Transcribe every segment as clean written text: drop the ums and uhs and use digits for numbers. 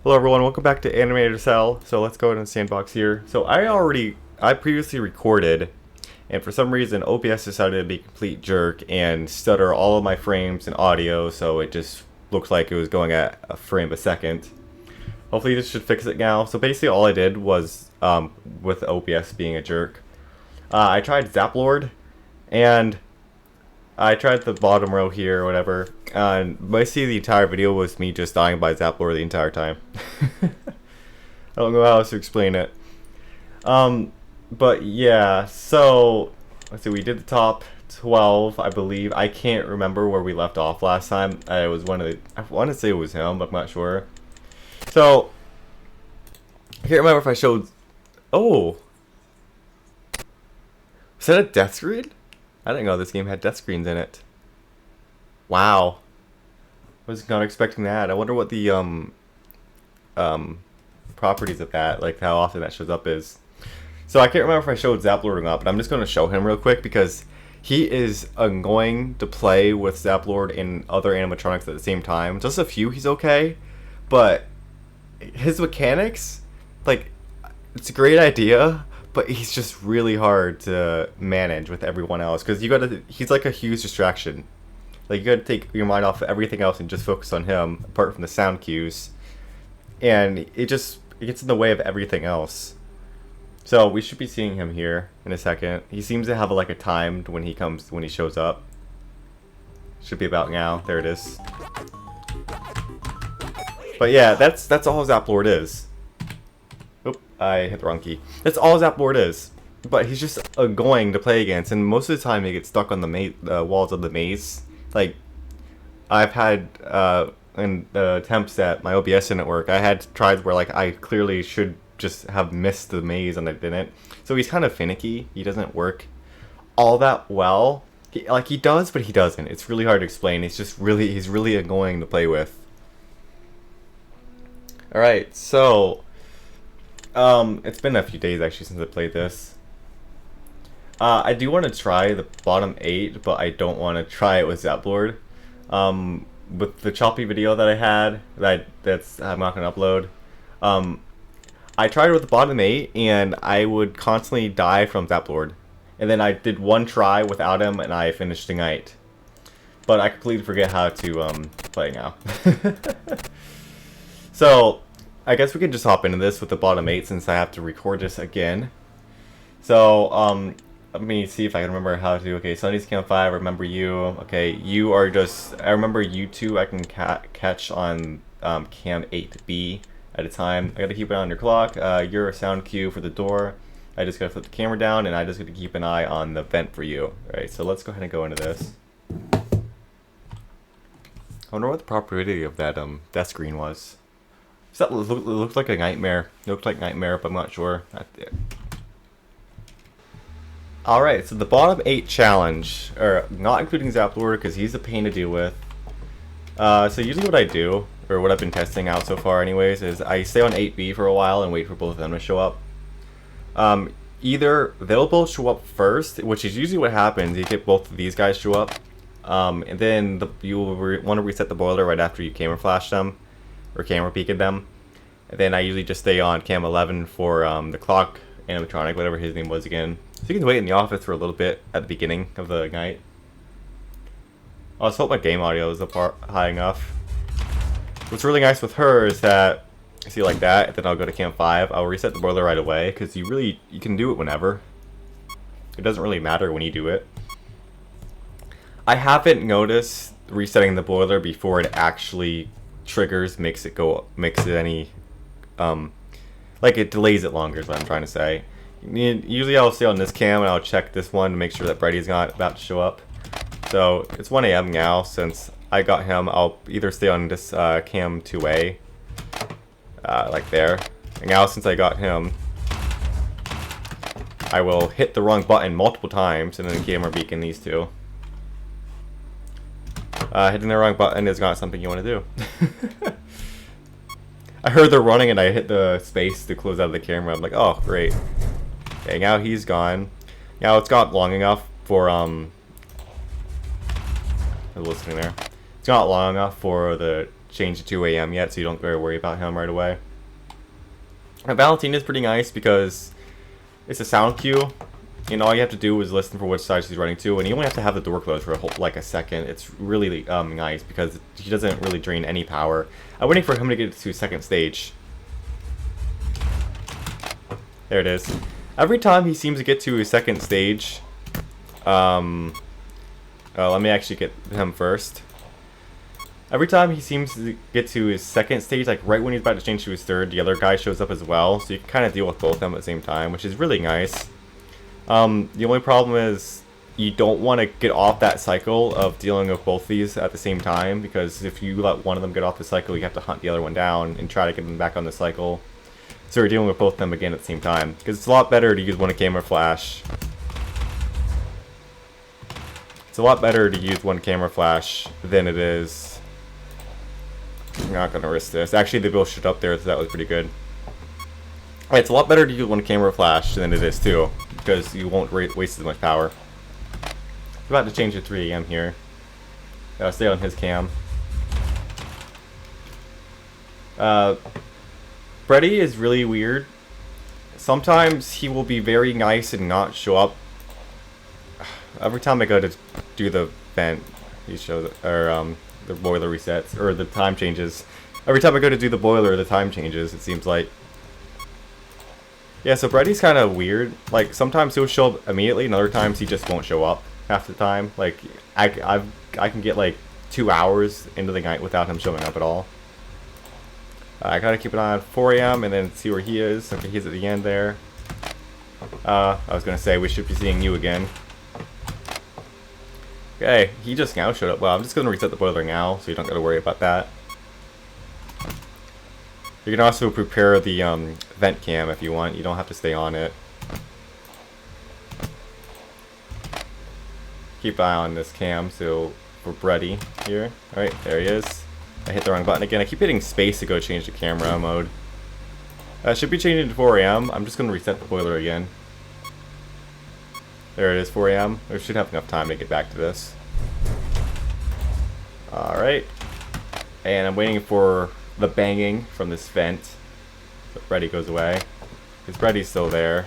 Hello everyone, welcome back to Animators Hell. So let's go ahead and sandbox here. So I previously recorded, and for some reason OBS decided to be a complete jerk and stutter all of my frames and audio, so it just looked like it was going at a frame a second. Hopefully this should fix it now. So basically all I did was, with OBS being a jerk, I tried Zaplord, and I tried the bottom row here or whatever, and basically the entire video was me just dying by Zaplord the entire time. I don't know how else to explain it. But yeah, so let's see, we did the top 12, I believe. I can't remember where we left off last time. I want to say it was him, but I'm not sure. So I can't remember if I showed. Oh, is that a death screen? I didn't know this game had death screens in it. Wow. I was not expecting that. I wonder what the properties of that, like how often that shows up is. So I can't remember if I showed Zaplord or not, but I'm just going to show him real quick because he is annoying to play with Zaplord and other animatronics at the same time. Just a few he's okay, but his mechanics, like, it's a great idea, but he's just really hard to manage with everyone else because he's like a huge distraction. Like, you gotta take your mind off of everything else and just focus on him, apart from the sound cues. And it gets in the way of everything else. So we should be seeing him here in a second. He seems to have like a time when he shows up. Should be about now. There it is. But yeah, that's all Zaplord is. Oop, I hit the wrong key. That's all Zaplord is. But he's just annoying to play against, and most of the time he gets stuck on the walls of the maze. Like, I've had in the attempts that my OBS didn't work, I had tries where like I clearly should just have missed the maze and I didn't. So he's kind of finicky. He doesn't work all that well. He does, but he doesn't. It's really hard to explain. He's really annoying to play with. All right, so it's been a few days actually since I played this. I do want to try the bottom 8, but I don't want to try it with Zaplord. With the choppy video that I had, that's I'm not going to upload. I tried with the bottom 8, and I would constantly die from Zaplord. And then I did one try without him, and I finished the night. But I completely forget how to play now. So, I guess we can just hop into this with the bottom 8 since I have to record this again. So, let me see if I can remember how to. Okay, Sunny's Cam 5, remember you. Okay, you are just, I remember you two I can catch on Cam 8B at a time. I gotta keep an eye on your clock. You're a sound cue for the door. I just gotta flip the camera down, and I just gotta keep an eye on the vent for you. Alright, so let's go ahead and go into this. I wonder what the property of that death screen was. It looked like a nightmare. It looked like nightmare, but I'm not sure. Alright, so the bottom 8 challenge, or not including Zaplord because he's a pain to deal with. So usually what I do, or what I've been testing out so far anyways, is I stay on 8B for a while and wait for both of them to show up. Either they'll both show up first, which is usually what happens, you get both of these guys show up, and then you'll want to reset the boiler right after you camera flash them, or camera peek at them. And then I usually just stay on cam 11 for the clock animatronic, whatever his name was again. So you can wait in the office for a little bit at the beginning of the night. I just hope my game audio is high enough. What's really nice with her is that, see like that, and then I'll go to cam 5. I'll reset the boiler right away, because you can do it whenever. It doesn't really matter when you do it. I haven't noticed resetting the boiler before it actually triggers, makes it any, like it delays it longer is what I'm trying to say. Usually I'll stay on this cam and I'll check this one to make sure that Freddy's not about to show up. So it's 1 AM now. Since I got him, I'll either stay on this cam 2A, like there. And now since I got him, I will hit the wrong button multiple times and then camera beacon these two. Hitting the wrong button is not something you want to do. I heard they're running and I hit the space to close out of the camera. I'm like, oh, great. Okay, now he's gone. Now it's got long enough for listening there. It's not long enough for the changed to 2 a.m. yet, so you don't gotta worry about him right away. And Valentina is pretty nice because it's a sound cue, and all you have to do is listen for which side she's running to, and you only have to have the door closed for like a second. It's really nice because he doesn't really drain any power. I'm waiting for him to get to second stage. There it is. Every time he seems to get to his second stage, let me actually get him first. Every time he seems to get to his second stage, like right when he's about to change to his third, the other guy shows up as well, so you can kind of deal with both of them at the same time, which is really nice. The only problem is you don't want to get off that cycle of dealing with both these at the same time, because if you let one of them get off the cycle, you have to hunt the other one down and try to get them back on the cycle. So you're dealing with both of them again at the same time, because it's a lot better to use one camera flash. It's a lot better to use one camera flash than it is. I'm not going to risk this. Actually, they both showed up there, so that was pretty good. Alright, it's a lot better to use one camera flash than it is too, because you won't waste as much power. I'm about to change to 3 a.m. here. Gotta stay on his cam. Freddy is really weird. Sometimes he will be very nice and not show up. Every time I go to do the vent, he shows, or the boiler resets, or the time changes. Every time I go to do the boiler, the time changes, it seems like. Yeah, so Freddy's kind of weird. Like, sometimes he'll show up immediately, and other times he just won't show up half the time. Like, I can get like 2 hours into the night without him showing up at all. I gotta keep an eye on 4 a.m. and then see where he is. Okay, he's at the end there. I was gonna say, we should be seeing you again. Okay, he just now showed up. Well, I'm just gonna reset the boiler now, so you don't gotta worry about that. You can also prepare the vent cam if you want. You don't have to stay on it. Keep an eye on this cam, so for Freddy here. Alright, there he is. I hit the wrong button again. I keep hitting space to go change the camera mode. Should be changing to 4 a.m. I'm just gonna reset the boiler again. There it is, 4 a.m. We should have enough time to get back to this. Alright. And I'm waiting for the banging from this vent. So Freddy goes away. Because Freddy's still there.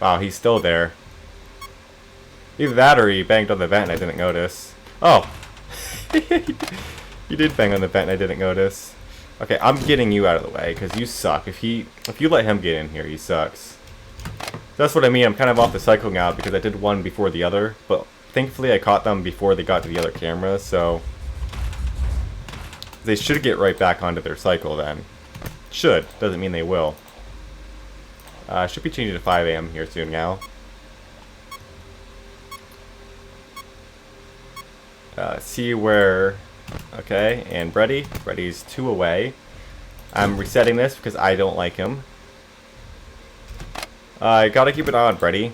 Wow, he's still there. Either that or he banged on the vent and I didn't notice. Oh! He did bang on the vent and I didn't notice. Okay, I'm getting you out of the way because you suck. If you let him get in here, he sucks. That's what I mean. I'm kind of off the cycle now because I did one before the other, but thankfully I caught them before they got to the other camera, so they should get right back onto their cycle then. Should. Doesn't mean they will. Should be changing to 5 a.m. here soon now. See where... Okay, and Freddy's 2 away. I'm resetting this because I don't like him. I gotta keep an eye on Freddy.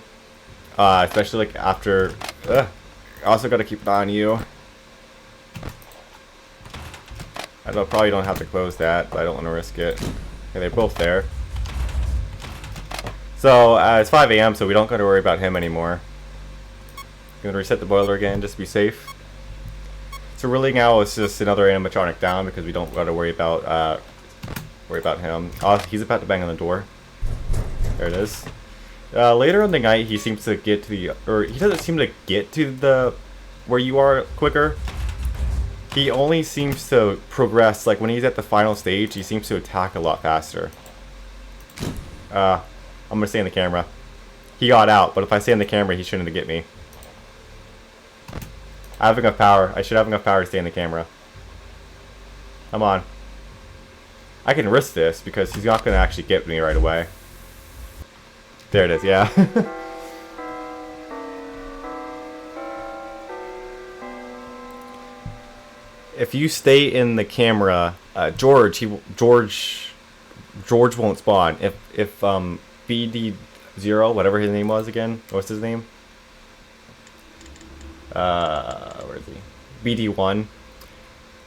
Especially like after... I also gotta keep an eye on you. Probably don't have to close that, but I don't want to risk it. Okay, they're both there. So, it's 5 a.m., so we don't gotta worry about him anymore. Gonna reset the boiler again, just to be safe. So really now it's just another animatronic down because we don't gotta worry about him. Oh, he's about to bang on the door. There it is. Later in the night, he seems to get to the, or he doesn't seem to get to the where you are quicker. He only seems to progress, like when he's at the final stage, he seems to attack a lot faster. I'm gonna stay in the camera. He got out, but if I stay in the camera, he shouldn't get me. I have enough power. I should have enough power to stay in the camera. Come on. I can risk this because he's not gonna actually get me right away. There it is, yeah. If you stay in the camera, George won't spawn. If BD0, whatever his name was again, what's his name? Where is he? BD1.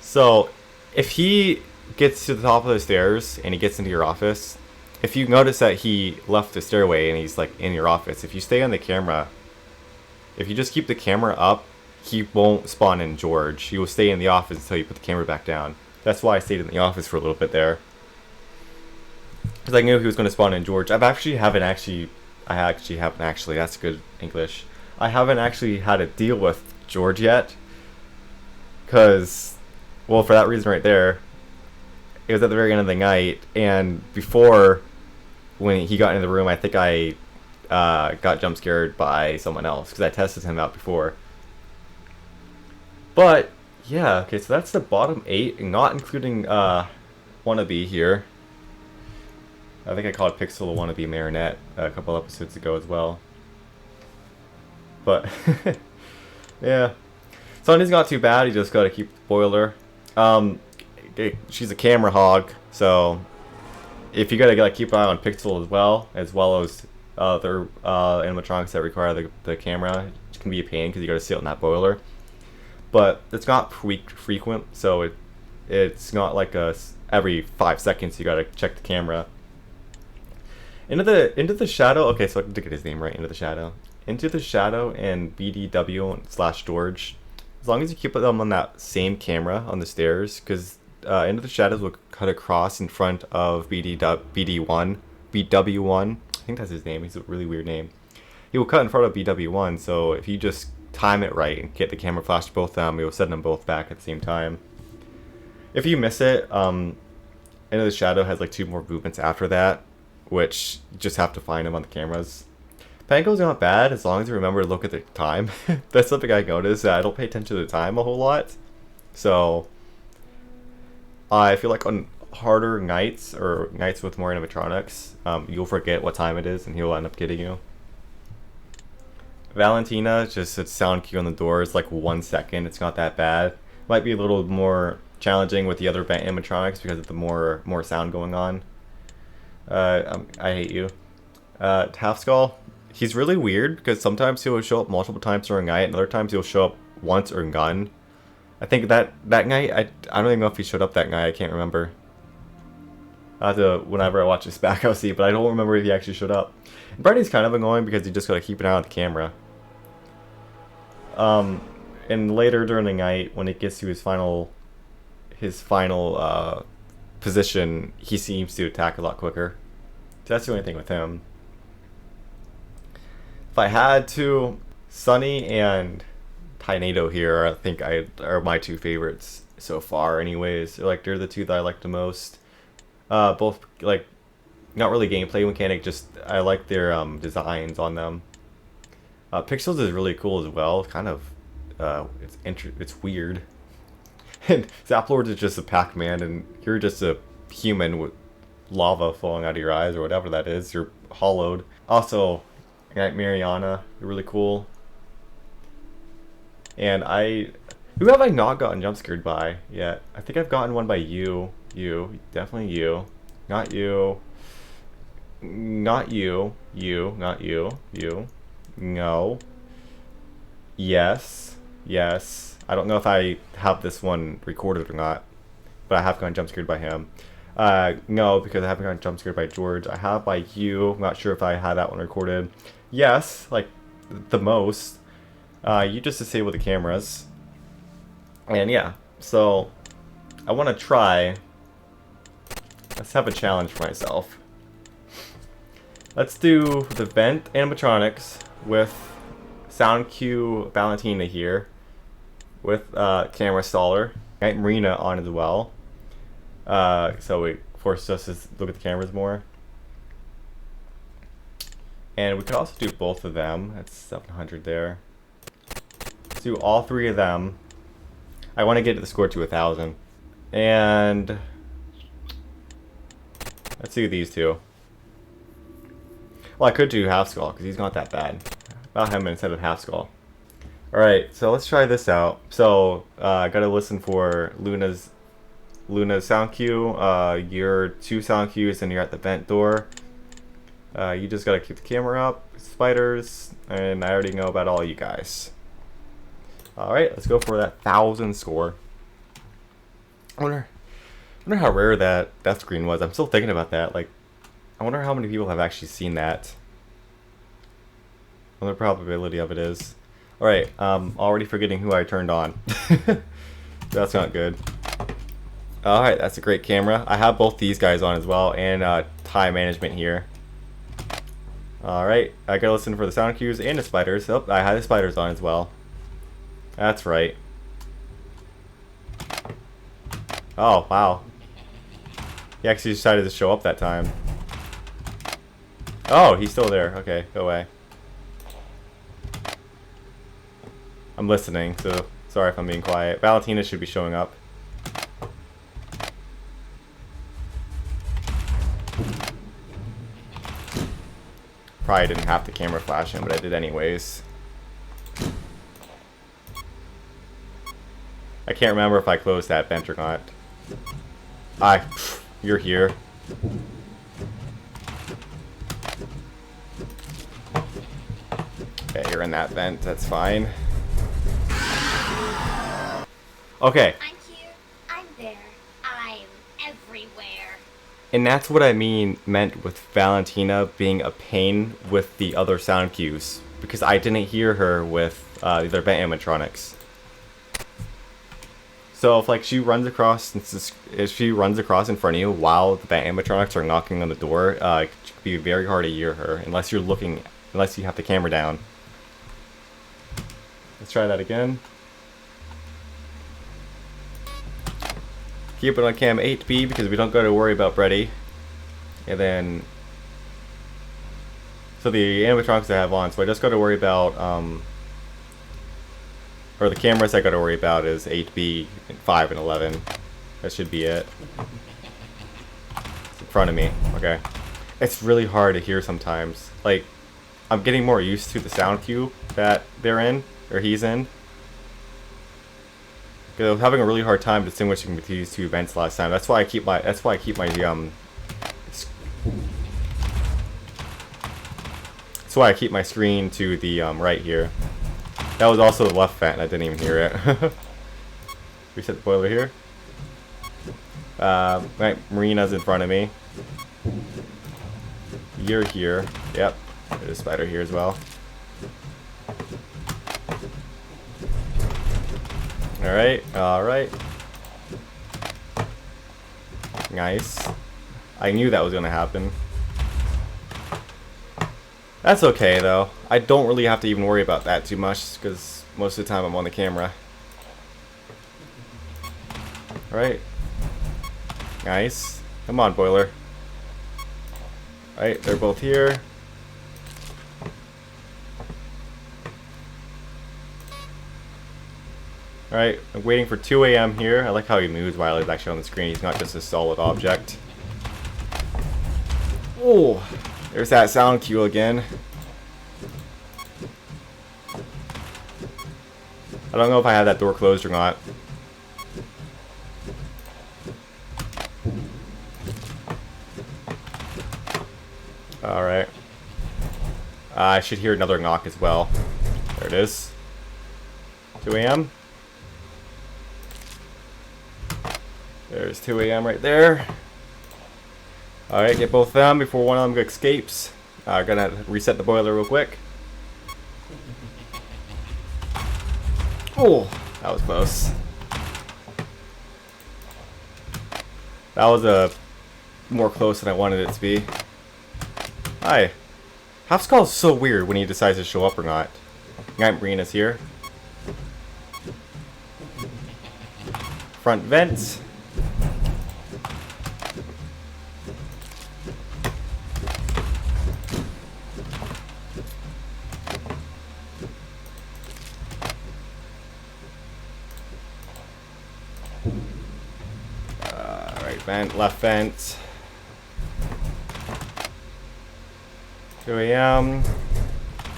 So, if he gets to the top of the stairs and he gets into your office, if you notice that he left the stairway and he's like in your office, if you stay on the camera, if you just keep the camera up, he won't spawn in George. He will stay in the office until you put the camera back down. That's why I stayed in the office for a little bit there. Because I knew he was going to spawn in George. I actually haven't actually, that's good English. I haven't actually had to deal with George yet. Because, well, for that reason right there, it was at the very end of the night, and before, when he got into the room, I think I got jump scared by someone else, because I tested him out before. But, yeah, okay, so that's the bottom 8, not including Wannabe here. I think I called Pixel a Wannabe Marinette a couple episodes ago as well. But, yeah. Sonny's not too bad, you just gotta keep the boiler. She's a camera hog, so if you gotta keep an eye on Pixel as well as other animatronics that require the camera, it can be a pain because you gotta sit on that boiler. But it's not frequent, so it's not like every 5 seconds you gotta check the camera. Into the Shadow. Okay, so I can get his name right. Into the Shadow. Into the Shadow and BDW/George. As long as you keep them on that same camera on the stairs, because Into the Shadows will cut across in front of BW1. I think that's his name. He's a really weird name. He will cut in front of BW1, so if you just time it right and get the camera flash to both of them, it will send them both back at the same time. If you miss it, Into the Shadow has like 2 more movements after that, which you just have to find them on the cameras. Pango's not bad as long as you remember to look at the time. That's something I noticed. I don't pay attention to the time a whole lot. So I feel like on harder nights or nights with more animatronics, you'll forget what time it is and he'll end up getting you. Valentina, just a sound cue on the door is like 1 second. It's not that bad. Might be a little more challenging with the other animatronics because of the more sound going on. I hate you. Half Skull. He's really weird because sometimes he'll show up multiple times during night, and other times he'll show up once or gone. I think that night, I don't even know if he showed up that night. I can't remember. I have to, whenever I watch this back, I'll see, but I don't remember if he actually showed up. And Freddy's kind of annoying because you just gotta keep an eye on the camera. And later during the night, when it gets to his final position, he seems to attack a lot quicker. So that's the only thing with him. If I had to, Sunny and Tornado here, I think are my 2 favorites so far. Anyways, they're the 2 that I like the most. Both like not really gameplay mechanic, just I like their designs on them. Pixels is really cool as well. Kind of, it's weird. And Zaplord is just a Pac-Man, and you're just a human with lava falling out of your eyes or whatever that is. You're hollowed. Also, Mariana, you're really cool. And who have I not gotten jump scared by yet? I think I've gotten one by you. Definitely you. Not you. Not you. Not you. You. No. Yes. I don't know if I have this one recorded or not, but I have gotten jump scared by him. No, because I haven't gotten jump scared by George. I have by you. I'm not sure if I had that one recorded. Yes, like the most. You just disable the cameras. And yeah, so I want to try. Let's have a challenge for myself. Let's do the vent animatronics with sound cue Valentina here, with camera staller. Night Marina on as well. So it forces us to look at the cameras more. And we could also do both of them. That's 700 there. Let's do all 3 of them. I want to get the score to 1,000. And let's do these 2. Well, I could do Half Skull because he's not that bad. About him instead of Half Skull. Alright, so let's try this out. So, I gotta listen for Luna's sound cue. Your 2 sound cues, and you're at the vent door. You just gotta keep the camera up, spiders, and I already know about all you guys. Alright, let's go for that 1,000 score. I wonder how rare that death screen was. I'm still thinking about that. Like, I wonder how many people have actually seen that. What the probability of it is. Alright, already forgetting who I turned on. That's not good. Alright, that's a great camera. I have both these guys on as well, and time management here. Alright, I gotta listen for the sound cues and the spiders. Oh, I had the spiders on as well. That's right. Oh, wow. He actually decided to show up that time. Oh, he's still there. Okay, go away. I'm listening, so sorry if I'm being quiet. Valentina should be showing up. Probably didn't have the camera flashing, but I did anyways. I can't remember if I closed that vent or not. You're here. Okay, you're in that vent, that's fine. Okay. I'm here, I'm there, I'm everywhere. And that's what I meant with Valentina being a pain with the other sound cues. Because I didn't hear her with the other vent animatronics. So if like she runs across in front of you while the vent animatronics are knocking on the door, it can be very hard to hear her unless you have the camera down. Let's try that again. Keep it on cam 8B because we don't got to worry about Freddy. And then, so the animatronics I have on, so I just got to worry about, or the cameras I got to worry about is 8B, 5, and 11. That should be it. It's in front of me. Okay. It's really hard to hear sometimes. Like, I'm getting more used to the sound cue that they're in, or he's in. Because I was having a really hard time distinguishing between these two events last time. That's why I keep my screen to the right here. That was also the left vent, and I didn't even hear it. Reset the boiler here. Right, Marina's in front of me. You're here. Yep. There's a spider here as well. Alright, alright. Nice. I knew that was gonna happen. That's okay though. I don't really have to even worry about that too much because most of the time I'm on the camera. Alright. Nice. Come on, boiler. Alright, they're both here. Alright, I'm waiting for 2 AM here. I like how he moves while he's actually on the screen. He's not just a solid object. Oh, there's that sound cue again. I don't know if I had that door closed or not. Alright. I should hear another knock as well. There it is. 2 AM. There's 2 AM right there. Alright, get both of them before one of them escapes. Gonna reset the boiler real quick. Oh, that was close. That was more close than I wanted it to be. Hi. Half Skull is so weird when he decides to show up or not. Marina's here. Front vents. Right vent, left vent. 2 AM.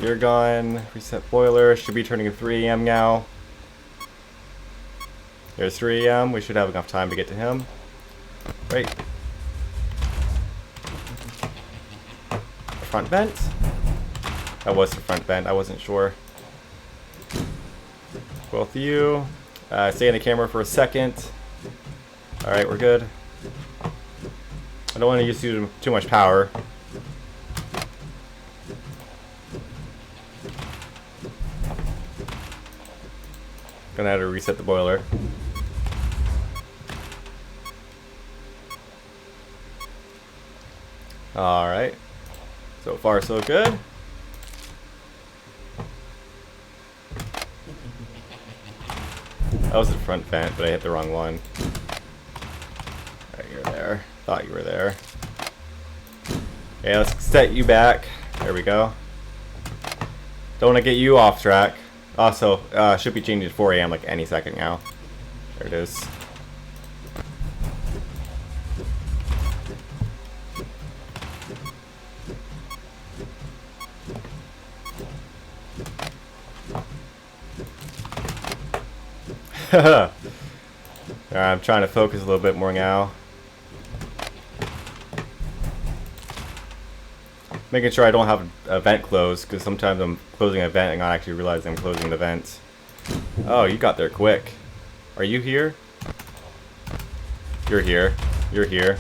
You're gone. Reset boiler. Should be turning to 3 AM now. There's 3 AM. We should have enough time to get to him. Right. Front vent? That was the front vent. I wasn't sure. Both of you. Stay in the camera for a second. Alright, we're good. I don't want to use too much power. Gonna have to reset the boiler. Alright. So far, so good. That was the front vent, but I hit the wrong one. Right, you're there. Thought you were there. Okay, let's set you back. There we go. Don't want to get you off track. Also, should be changing to 4 AM like any second now. There it is. Alright, I'm trying to focus a little bit more now. Making sure I don't have a vent closed, because sometimes I'm closing a vent and not actually realizing I'm closing the vent. Oh, you got there quick. Are you here? You're here. You're here.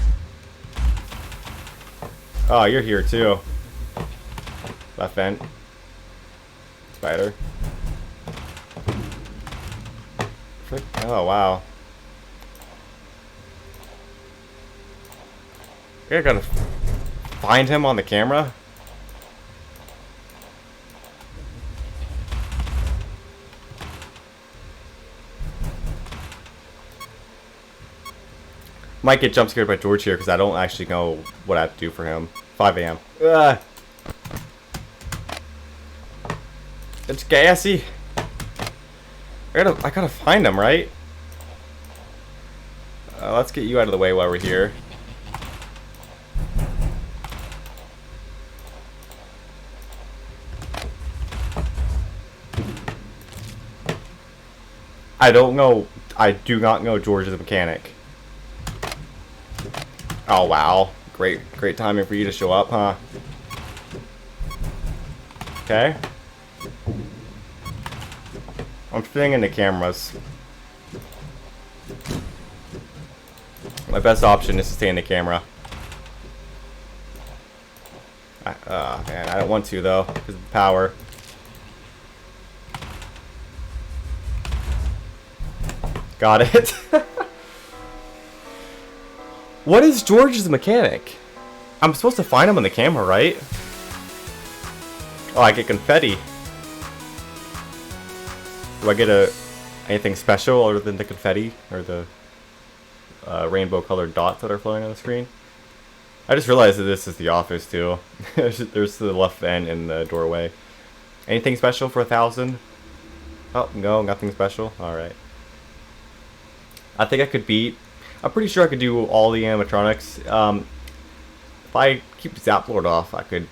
Oh, you're here too. Left vent. Spider. Frick. Oh, wow. I gotta find him on the camera? Might get jump scared by George here because I don't actually know what I have to do for him. 5 AM. Ugh. It's gassy. I gotta find him, right? Let's get you out of the way while we're here. I don't know. I do not know George is a mechanic. Oh wow. Great timing for you to show up, huh? Okay. I'm staying in the cameras. My best option is to stay in the camera. Man, I don't want to though, because of the power. Got it. What is George's mechanic? I'm supposed to find him on the camera, right? Oh, I get confetti. Do I get anything special other than the confetti or the rainbow colored dots that are floating on the screen? I just realized that this is the office too. There's the left vent in the doorway. Anything special for 1,000? Oh, no, nothing special. Alright. I think I could beat... I'm pretty sure I could do all the animatronics. If I keep Zaplord off, I could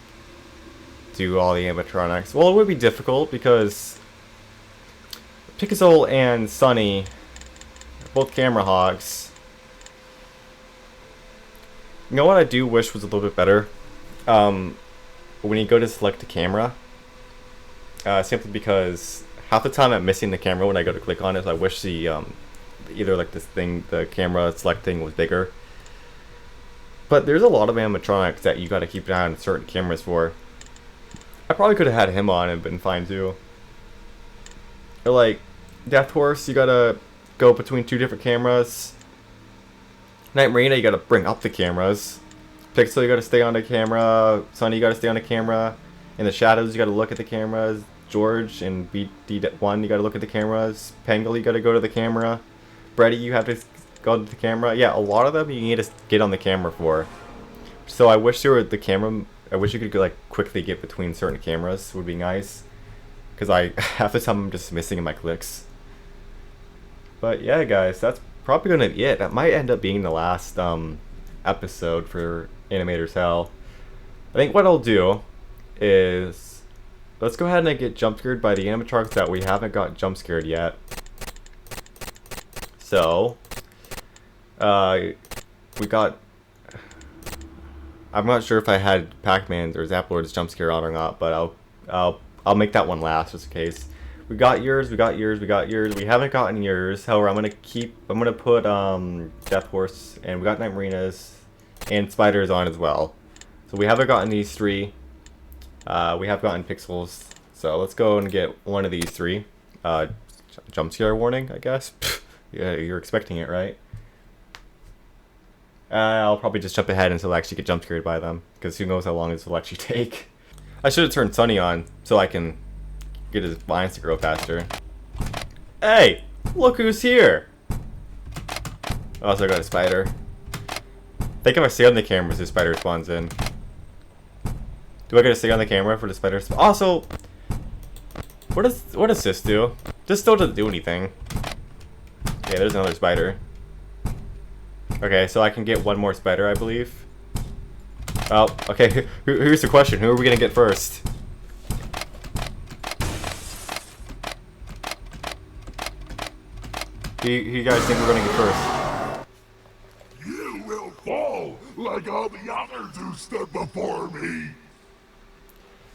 do all the animatronics. Well, it would be difficult because Pixel and Sunny are both camera hogs. You know what I do wish was a little bit better? When you go to select the camera, simply because half the time I'm missing the camera when I go to click on it, so I wish the either like this thing, the camera select thing was bigger. But there's a lot of animatronics that you gotta keep an eye on certain cameras for. I probably could have had him on and been fine too. Or like Death Horse, you gotta go between 2 different cameras. Night Marina, you gotta bring up the cameras. Pixel, you gotta stay on the camera. Sunny, you gotta stay on the camera. In the shadows, you gotta look at the cameras. George and BD1, you gotta look at the cameras. Pangle, you gotta go to the camera. Freddy, you have to go to the camera. Yeah, a lot of them you need to get on the camera for. So I wish there were the camera. I wish you could like quickly get between certain cameras. Would be nice. Because half the time I'm just missing in my clicks. But yeah, guys, that's probably gonna be it. That might end up being the last episode for Animators Hell. I think what I'll do is let's go ahead and get jump scared by the animatronics that we haven't got jump scared yet. So, we got... I'm not sure if I had Pac-Man's or Zaplord's jump scare on or not, but I'll make that one last just in case. We got yours, we got yours, we got yours. We haven't gotten yours. However, I'm gonna put Death Horse, and we got Night Marinas and Spiders on as well. So we haven't gotten these 3. We have gotten Pixels. So let's go and get one of these 3. jump scare warning, I guess. Yeah, you're expecting it, right? I'll probably just jump ahead until I actually get jump scared by them, because who knows how long this will actually take. I should have turned Sunny on so I can get his vines to grow faster. Hey, look who's here! Oh, so I got a spider. I think if I stay on the camera, the spider spawns in. Do I gotta stay on the camera for the spider? Also, what does this do? This still doesn't do anything. Yeah, there's another spider. Okay, so I can get one more spider, I believe. Oh, okay. Here's the question: who are we gonna get first? Who you guys think we're gonna get first? You will fall like all the others who stood before me.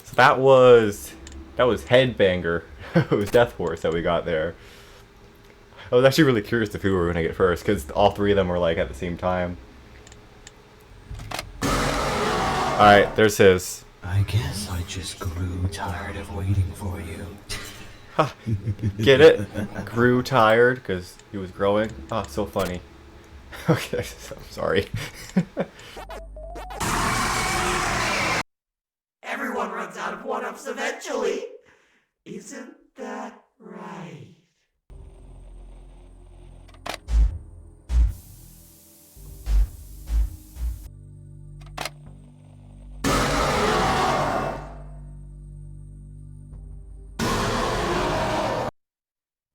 So that was Headbanger. It was Death Horse that we got there. I was actually really curious of who we were gonna get first, because all three of them were like at the same time. Alright, there's his. I guess I just grew tired of waiting for you. Get it? Grew tired because he was growing. Oh, so funny. Okay, I'm sorry. Everyone runs out of one-ups eventually. Isn't that right?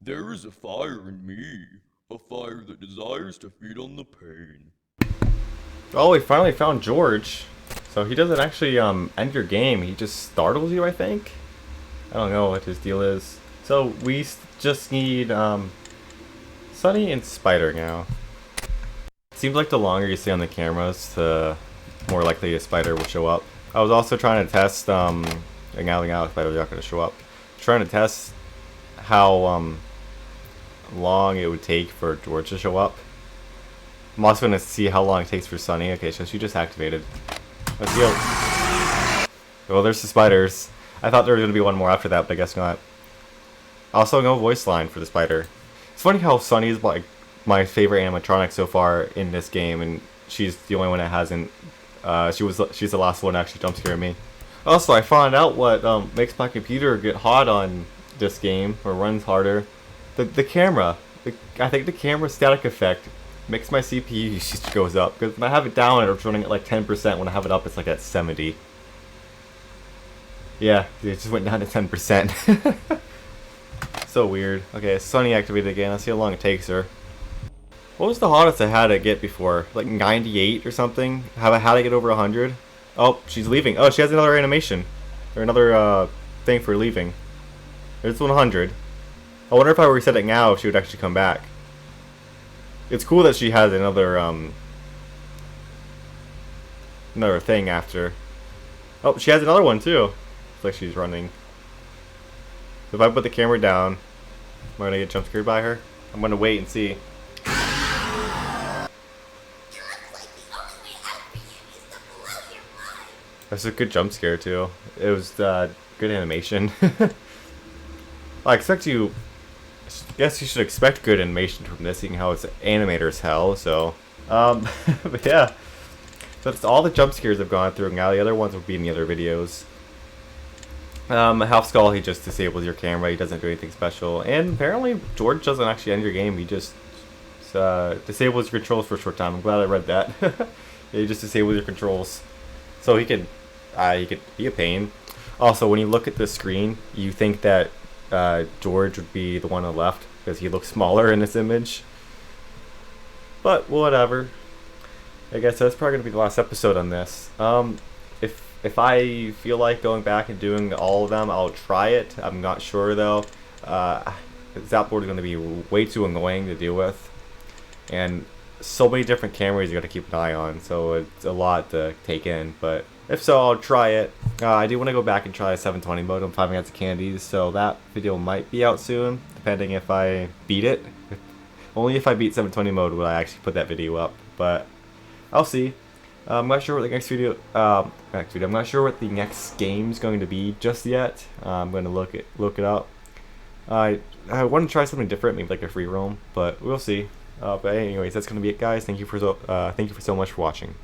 There is a fire in me, a fire that desires to feed on the pain. Oh, we finally found George. So he doesn't actually end your game. He just startles you, I think. I don't know what his deal is. So we just need Sunny and Spider now. Seems like the longer you stay on the cameras, the more likely a spider will show up. I was also trying to test spider's not going to show up. Trying to test how long it would take for George to show up. I'm also going to see how long it takes for Sunny. Okay, so she just activated. Let's go. Well, there's the spiders. I thought there was going to be one more after that, but I guess not. Also, no voice line for the spider. It's funny how Sunny is like my favorite animatronic so far in this game, and she's the only one that hasn't. She's the last one to actually jump scare me. Also, I found out what makes my computer get hot on this game, or runs harder. The camera. I think the camera static effect makes my CPU usage goes up, because when I have it down, it's running at like 10%. When I have it up, it's like at 70. Yeah, it just went down to 10%. So weird. Okay, Sunny activated again. Let's see how long it takes her. What was the hottest I had to get before? Like 98 or something? Have I had to get over 100? Oh, she's leaving. Oh, she has another animation. Or another thing for leaving. It's 100. I wonder if I reset it now if she would actually come back. It's cool that she has another another thing after. Oh, she has another one too. It's like she's running. So if I put the camera down, am I gonna get jump scared by her? I'm gonna wait and see. That's a good jump scare too. It was good animation. I expect you. I guess you should expect good animation from this, seeing how it's Animators Hell. So, but yeah, that's all the jump scares I've gone through. Now the other ones will be in the other videos. Half Skull, he just disables your camera. He doesn't do anything special, and apparently George doesn't actually end your game. He just disables your controls for a short time. I'm glad I read that. Yeah, he just disables your controls, so he could be a pain. Also, when you look at the screen, you think that George would be the one on the left because he looks smaller in this image. But whatever. I guess that's probably gonna be the last episode on this. If I feel like going back and doing all of them, I'll try it. I'm not sure though. Zapboard is gonna be way too annoying to deal with, and so many different cameras you gotta keep an eye on. So it's a lot to take in. But if so, I'll try it. I do want to go back and try 720 mode on 5 Minutes of Candies, so that video might be out soon, depending if I beat it. Only if I beat 720 mode will I actually put that video up, but I'll see. I'm not sure what the next video. I'm not sure what the next game's going to be just yet. I'm going to look it up. I want to try something different, maybe like a free roam, but we'll see. But anyways, that's gonna be it, guys. Thank you for so much for watching.